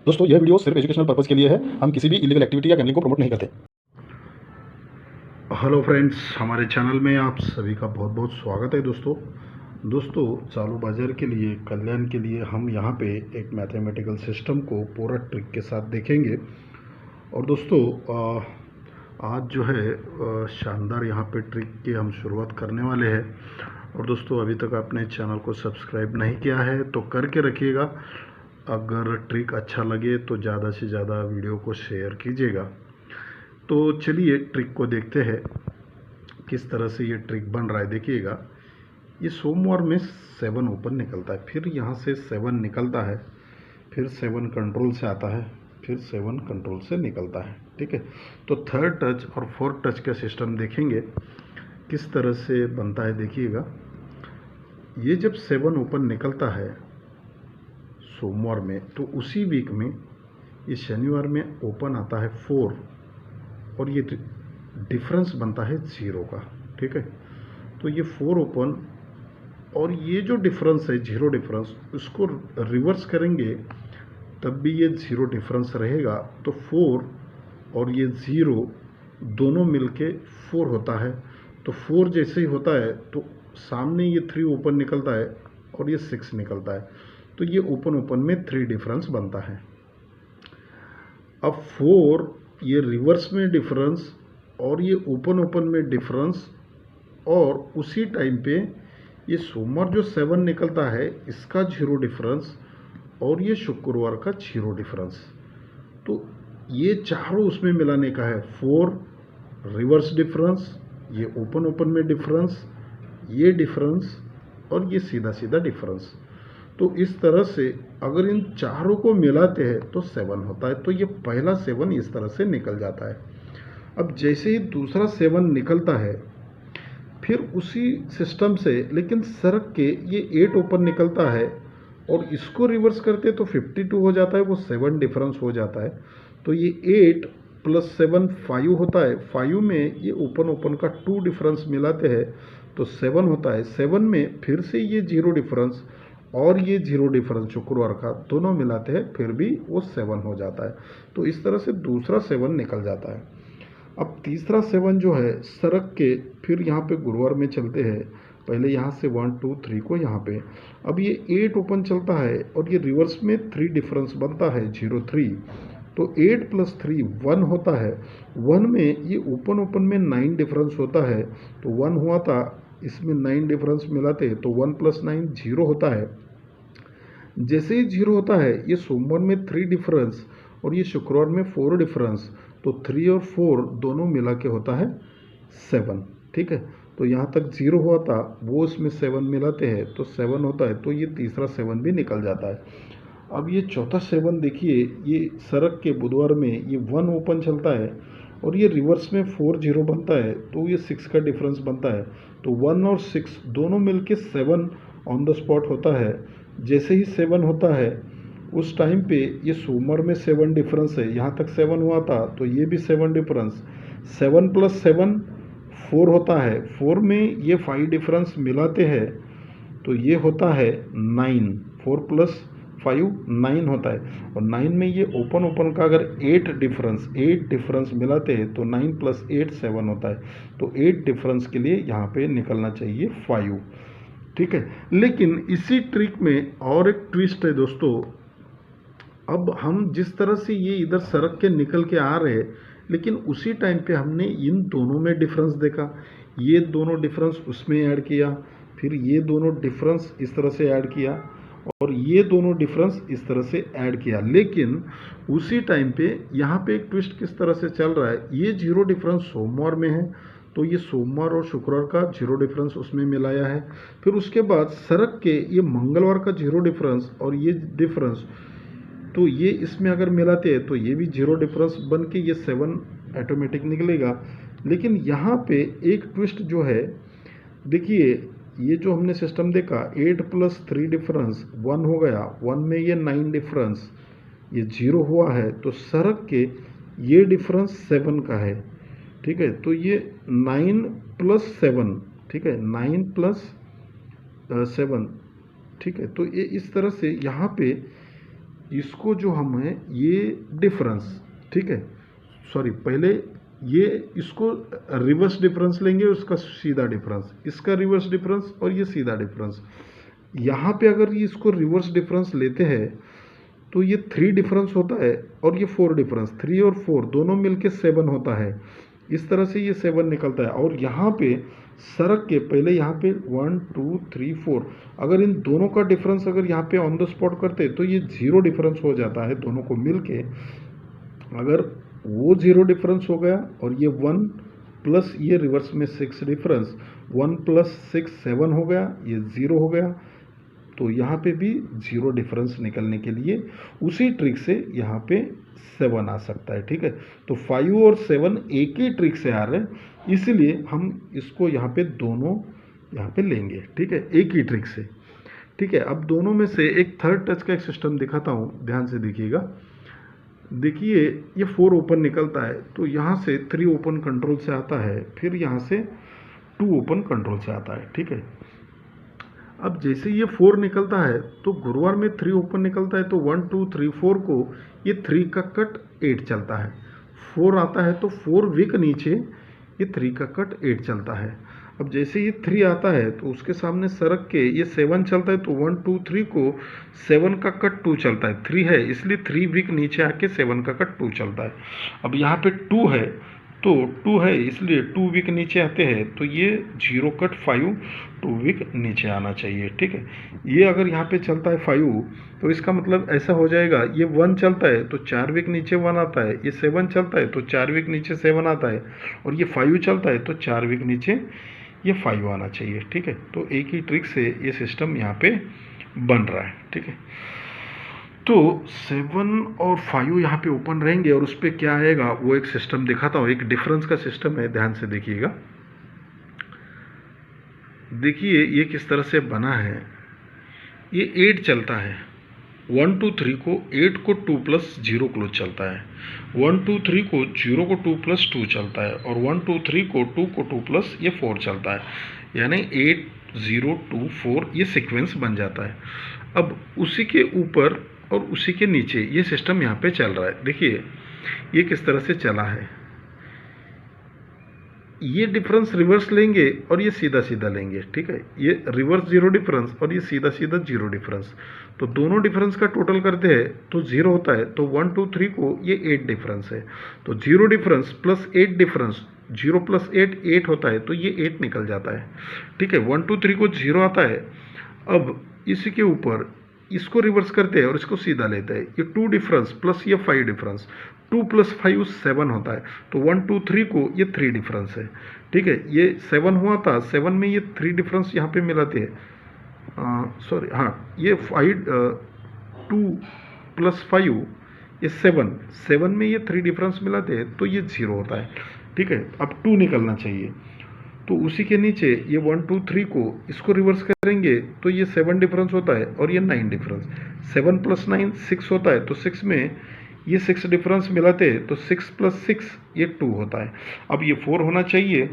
दोस्तों यह वीडियो सिर्फ एजुकेशनल पर्पज़ के लिए है। हम किसी भी इलीगल एक्टिविटी या गैम्बलिंग को प्रमोट नहीं करते। हेलो फ्रेंड्स, हमारे चैनल में आप सभी का बहुत बहुत स्वागत है। दोस्तों चालू बाजार के लिए, कल्याण के लिए हम यहाँ पे एक मैथमेटिकल सिस्टम को पूरा ट्रिक के साथ देखेंगे। और दोस्तों आज जो है शानदार यहाँ पे ट्रिक की हम शुरुआत करने वाले हैं। और दोस्तों अभी तक आपने चैनल को सब्सक्राइब नहीं किया है तो करके रखिएगा। अगर ट्रिक अच्छा लगे तो ज़्यादा से ज़्यादा वीडियो को शेयर कीजिएगा। तो चलिए ट्रिक को देखते हैं किस तरह से ये ट्रिक बन रहा है। देखिएगा, ये सोमवार में 7 ओपन निकलता है, फिर यहाँ से 7 निकलता है, फिर 7 कंट्रोल से आता है, फिर 7 कंट्रोल से निकलता है। ठीक है, तो थर्ड टच और फोर्थ टच का सिस्टम देखेंगे किस तरह से बनता है। देखिएगा, ये जब 7 ओपन निकलता है सोमवार में, तो उसी वीक में ये शनिवार में ओपन आता है 4 और ये डिफरेंस बनता है 0 का। ठीक है, तो ये 4 ओपन और ये जो डिफरेंस है 0 डिफरेंस, उसको रिवर्स करेंगे तब भी ये 0 डिफरेंस रहेगा। तो 4 और ये 0 दोनों मिलके 4 होता है। तो 4 जैसे ही होता है तो सामने ये 3 ओपन निकलता है और ये 6 निकलता है, तो ये ओपन में 3 डिफरेंस बनता है। अब 4 ये रिवर्स में डिफरेंस और ये ओपन में डिफरेंस, और उसी टाइम पे ये सोमवार जो 7 निकलता है इसका 0 डिफरेंस और ये शुक्रवार का 0 डिफरेंस। तो ये चारों उसमें मिलाने का है। 4 रिवर्स डिफरेंस, ये ओपन में डिफरेंस, ये डिफरेंस और ये सीधा डिफरेंस। तो इस तरह से अगर इन चारों को मिलाते हैं तो 7 होता है। तो ये पहला 7 इस तरह से निकल जाता है। अब जैसे ही दूसरा 7 निकलता है, फिर उसी सिस्टम से लेकिन सरक के ये 8 ओपन निकलता है और इसको रिवर्स करते तो 52 हो जाता है, वो 7 डिफरेंस हो जाता है। तो ये 8 + 7 5 होता है। 5 में ये ओपन का 2 डिफरेंस मिलाते हैं तो 7 होता है। 7 में फिर से ये 0 डिफरेंस और ये 0 डिफरेंस शुक्रवार का दोनों मिलाते हैं, फिर भी वो 7 हो जाता है। तो इस तरह से दूसरा 7 निकल जाता है। अब तीसरा 7 जो है सरक के फिर यहाँ पे गुरुवार में चलते हैं। पहले यहाँ से 1 2 3 को यहाँ पे, अब ये 8 ओपन चलता है और ये रिवर्स में 3 डिफरेंस बनता है 0 3। तो 8 + 3 1 होता है। 1 में ये ओपन में 9 डिफरेंस होता है, तो 1 हुआ था, इसमें 9 डिफरेंस मिलाते तो 1 + 9 0 होता है। जैसे ही 0 होता है ये सोमवार में 3 डिफरेंस और ये शुक्रवार में 4 डिफरेंस, तो 3 और 4 दोनों मिला के होता है 7। ठीक है, तो यहाँ तक 0 हुआ था, वो इसमें 7 मिलाते हैं तो 7 होता है। तो ये तीसरा 7 भी निकल जाता है। अब ये चौथा 7 देखिए, ये सरक के बुधवार में ये 1 ओपन चलता है और ये रिवर्स में 4 0 बनता है, तो ये 6 का डिफरेंस बनता है। तो 1 और 6 दोनों मिलके 7 ऑन द स्पॉट होता है। जैसे ही 7 होता है उस टाइम पे ये सोमवार में 7 डिफरेंस है, यहाँ तक 7 हुआ था तो ये भी 7 डिफरेंस। 7 + 7 4 होता है। 4 में ये 5 डिफरेंस मिलाते हैं तो ये होता है 9। 4 + 5 9 होता है। और 9 में ये ओपन का अगर 8 डिफरेंस मिलाते हैं तो 9 + 8 7 होता है। तो 8 डिफरेंस के लिए यहाँ पे निकलना चाहिए 5। ठीक है, लेकिन इसी ट्रिक में और एक ट्विस्ट है दोस्तों। अब हम जिस तरह से ये इधर सरक के निकल के आ रहे हैं, लेकिन उसी टाइम पे हमने इन दोनों में डिफरेंस देखा। ये दोनों डिफरेंस उसमें ऐड किया, फिर ये दोनों डिफरेंस इस तरह से ऐड किया और ये दोनों डिफरेंस इस तरह से ऐड किया। लेकिन उसी टाइम पे यहाँ पे एक ट्विस्ट किस तरह से चल रहा है, ये 0 डिफरेंस सोमवार में है तो ये सोमवार और शुक्रवार का 0 डिफरेंस उसमें मिलाया है। फिर उसके बाद सरक के ये मंगलवार का 0 डिफरेंस और ये डिफरेंस, तो ये इसमें अगर मिलाते हैं तो ये भी 0 डिफरेंस बन के ये 7 ऑटोमेटिक निकलेगा। लेकिन यहाँ पे एक ट्विस्ट जो है, देखिए ये जो हमने सिस्टम देखा 8 + 3 डिफरेंस 1 हो गया, 1 में ये 9 डिफरेंस, ये 0 हुआ है, तो सरक के ये डिफरेंस 7 का है। ठीक है, तो ये 9 + 7, ठीक है, 9 + 7। ठीक है, तो ये इस तरह से यहाँ पे इसको जो हमें ये डिफरेंस, ठीक है, सॉरी, पहले ये इसको रिवर्स डिफरेंस लेंगे, उसका सीधा डिफरेंस, इसका रिवर्स डिफरेंस और ये सीधा डिफरेंस। यहाँ पे अगर ये इसको रिवर्स डिफरेंस लेते हैं तो ये 3 डिफरेंस होता है और ये 4 डिफरेंस, 3 और 4 दोनों मिलके 7 होता है। इस तरह से ये 7 निकलता है। और यहाँ पे सड़क के पहले यहाँ पे 1 2 3 4, अगर इन दोनों का डिफरेंस अगर यहाँ पे ऑन द स्पॉट करते तो ये 0 डिफरेंस हो जाता है दोनों को मिलके। अगर वो 0 डिफरेंस हो गया और ये 1 प्लस ये रिवर्स में 6 डिफरेंस, 1 प्लस 6 7 हो गया, ये 0 हो गया। तो यहाँ पे भी 0 डिफरेंस निकलने के लिए उसी ट्रिक से यहाँ पे 7 आ सकता है, ठीक है। तो 5 और 7 एक ही ट्रिक से आ रहे हैं, इसलिए हम इसको यहाँ पे दोनों यहाँ पे लेंगे, ठीक है, एक ही ट्रिक से, ठीक है। अब दोनों में से एक थर्ड टच का एक सिस्टम दिखाता हूँ, ध्यान से देखिएगा। देखिए ये 4 ओपन निकलता है, तो यहाँ से 3 ओपन कंट्रोल से आता है, फिर यहाँ से 2 ओपन कंट्रोल से आता है, ठीक है। अब जैसे ये 4 निकलता है तो गुरुवार में 3 ओपन निकलता है, तो 1 2 3 4 को ये 3 का कट 8 चलता है। 4 आता है तो 4 विक नीचे ये 3 का कट 8 चलता है। अब जैसे ये 3 आता है तो उसके सामने सरक के ये 7 चलता है, तो 1 2 3 को 7 का कट 2 चलता है। 3 है इसलिए 3 विक नीचे आके 7 का कट 2 चलता है। अब यहाँ पे 2 है तो 2 है इसलिए 2 विक नीचे आते हैं, तो ये 0 कट 5 2 विक नीचे आना चाहिए, ठीक है। ये अगर यहाँ पे चलता है 5 तो इसका मतलब ऐसा हो जाएगा, ये 1 चलता है तो 4 विक नीचे 1 आता है, ये 7 चलता है तो 4 विक नीचे 7 आता है, और ये 5 चलता है तो 4 विक नीचे ये 5 आना चाहिए, ठीक है। तो एक ही ट्रिक से ये सिस्टम यहाँ पे बन रहा है, ठीक है। तो 7 और 5 यहाँ पे ओपन रहेंगे और उस पर क्या आएगा वो एक सिस्टम दिखाता हूँ। एक डिफरेंस का सिस्टम है, ध्यान से देखिएगा। देखिए ये किस तरह से बना है। ये 8 चलता है, 1 2 3 को 8 को 2 प्लस 0 क्लोज चलता है, 1 2 3 को 0 को 2 प्लस 2 चलता है, और 1 2 3 को 2 को 2 प्लस ये 4 चलता है, यानी 8 0 2 4 ये सीक्वेंस बन जाता है। अब उसी के ऊपर और उसी के नीचे ये सिस्टम यहाँ पे चल रहा है। देखिए ये किस तरह से चला है। ये डिफरेंस रिवर्स लेंगे और ये सीधा सीधा लेंगे, ठीक है। ये रिवर्स 0 डिफरेंस और ये सीधा सीधा 0 डिफरेंस, तो दोनों डिफरेंस का टोटल करते हैं तो 0 होता है। तो 1 2 3 को ये 8 डिफरेंस है, तो 0 डिफरेंस प्लस 8 डिफरेंस, 0 प्लस 8 8 होता है, तो ये 8 निकल जाता है, ठीक है। 1 2 3 को 0 आता है। अब इसी के ऊपर इसको रिवर्स करते हैं और इसको सीधा लेते हैं, ये 2 डिफरेंस प्लस ये 5 डिफरेंस, 2 प्लस 5 7 होता है, तो 1 2 3 को ये 3 डिफरेंस है, ठीक है। ये 7 हुआ था, 7 में ये 3 डिफरेंस यहाँ पे मिलाते हैं, सॉरी हाँ, ये 2 प्लस 5 ये 7 में ये 3 डिफरेंस मिलाते हैं तो ये 0 होता है, ठीक है। अब 2 निकलना चाहिए, तो उसी के नीचे ये 1 2 3 को इसको रिवर्स करेंगे तो ये 7 डिफरेंस होता है और ये 9 डिफरेंस, 7 प्लस 9 6 होता है, तो 6 में ये 6 डिफरेंस मिलाते हैं तो 6 प्लस 6 ये 2 होता है। अब ये 4 होना चाहिए,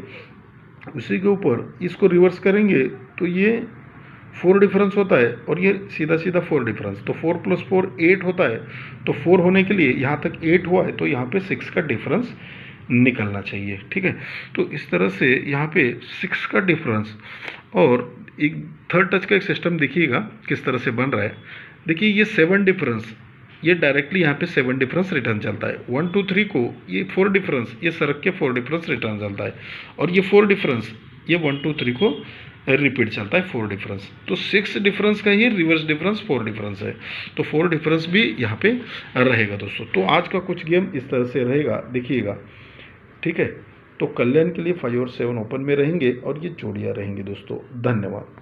उसी के ऊपर इसको रिवर्स करेंगे तो ये 4 डिफरेंस होता है और ये सीधा सीधा 4 डिफरेंस, तो 4 प्लस 4 8 होता है, तो 4 होने के लिए यहाँ तक 8 हुआ है तो यहाँ पे 6 का डिफरेंस निकलना चाहिए, ठीक है। तो इस तरह से यहाँ पे 6 का डिफरेंस और एक थर्ड टच का एक सिस्टम देखिएगा किस तरह से बन रहा है। देखिए ये 7 डिफरेंस, ये डायरेक्टली यहाँ पे 7 डिफरेंस रिटर्न चलता है। 1 2 3 को ये 4 डिफरेंस, ये सरक के 4 डिफरेंस रिटर्न चलता है, और ये 4 डिफरेंस ये 1 2 3 को रिपीट चलता है 4 डिफरेंस। तो 6 डिफरेंस का ही रिवर्स डिफरेंस 4 डिफरेंस है, तो 4 डिफरेंस भी यहाँ पे रहेगा दोस्तों। तो आज का कुछ गेम इस तरह से रहेगा, देखिएगा, ठीक है। तो कल्याण के लिए 5 और 7 ओपन में रहेंगे और ये जोड़ियाँ रहेंगी दोस्तों। धन्यवाद।